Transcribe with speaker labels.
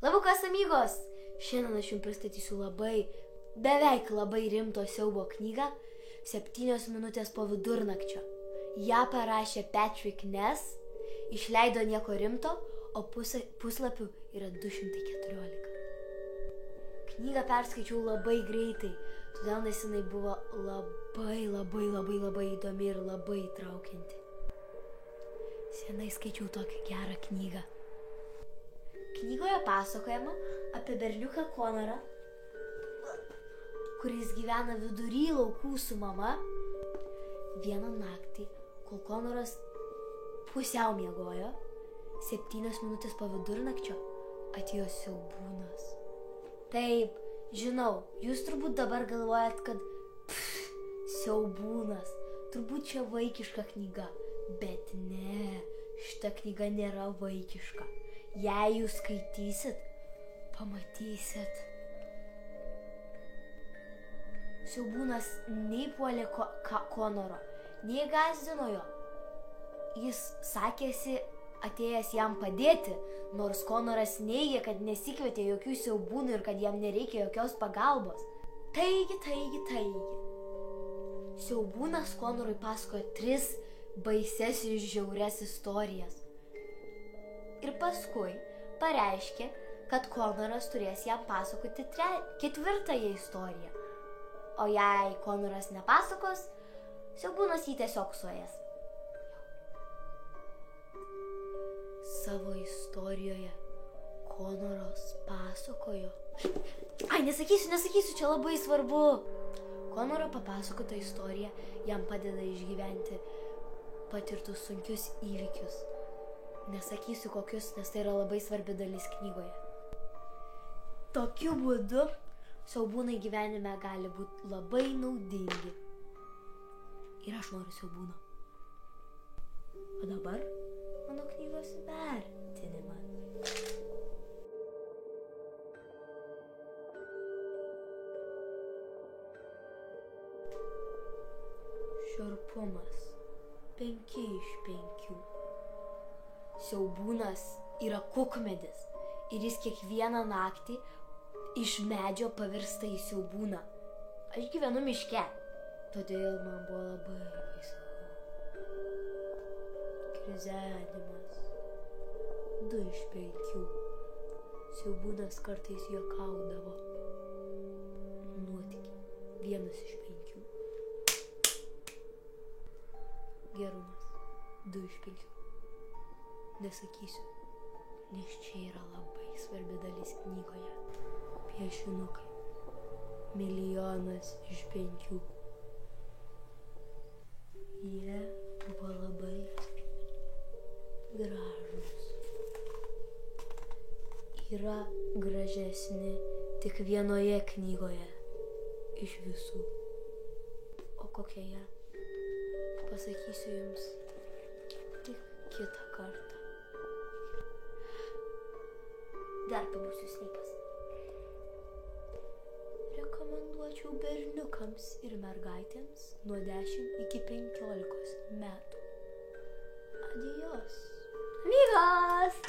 Speaker 1: Labukas amigos! Šiandien aš jums pristatysiu beveik labai rimto siaubo knygą 7 minutės po vidurnakčio. Ja parašė Patrick Ness, išleido Nieko rimto, o puslapių yra 214. Knygą perskaičiau labai greitai, todėl nes jinai buvo labai įdomi ir labai įtraukianti. Senai skaičiau tokią gerą knygą. Knygoje pasakojama apie berniuką Konorą, kuris gyvena vidury laukų su mama. Vieną naktį, kol Konoras pusiau miegojo, 7 minutės po vidurnakčio atėjo siaubūnas. Taip, žinau, jūs turbūt dabar galvojat, kad siaubūnas, turbūt čia vaikiška knyga, bet ne, šita knyga nėra vaikiška. Jei jūs skaitysit, pamatysit. Siaubūnas nei puolė Konoro, nei gąsdino jo. Jis sakėsi atėjęs jam padėti, nors Konoras neigė, kad nesikvietė jokių siaubūnų ir kad jam nereikia jokios pagalbos. Taigi. Siaubūnas Konorui pasakojo 3 baises ir žiaurias istorijas. Ir paskui pareiškė, kad Konoras turės jam pasakoti 4. istoriją. O jei Konoras nepasakos, siaubūnas jį tiesiog suės. Savo istorijoje Konoras pasakojo. Nesakysiu, čia labai svarbu. Konoro papasakota istorija jam padeda išgyventi patirtus sunkius įvykius. Nesakysiu kokius, nes tai yra labai svarbi dalis knygoje. Tokiu būdu siaubūnai gyvenime gali būti labai naudingi. Ir aš noriu siaubūno. O dabar mano knygos vertinimas. Šiurpumas 5 iš 5. Siaubūnas yra kukmedis ir jis kiekvieną naktį iš medžio pavirsta į siaubūną. Aš gyvenu miške, todėl man buvo labai baisu. Krizenimas 2 iš 5. Siaubūnas kartais juokaudavo. Nuotykiai 1 iš 5. Gerumas 2 iš 5. Nesakysiu, nes čia yra labai svarbi dalis knygoje. Piešinukai 1 iš 5. Jie buvo labai gražūs. Yra gražesni tik vienoje knygoje iš visų. O kokioje? Pasakysiu jums tik kitą kartą. Dar pabūsiu Snipas. Rekomenduočiau berniukams ir mergaitėms nuo 10 iki 15 metų. Adios. Amigos!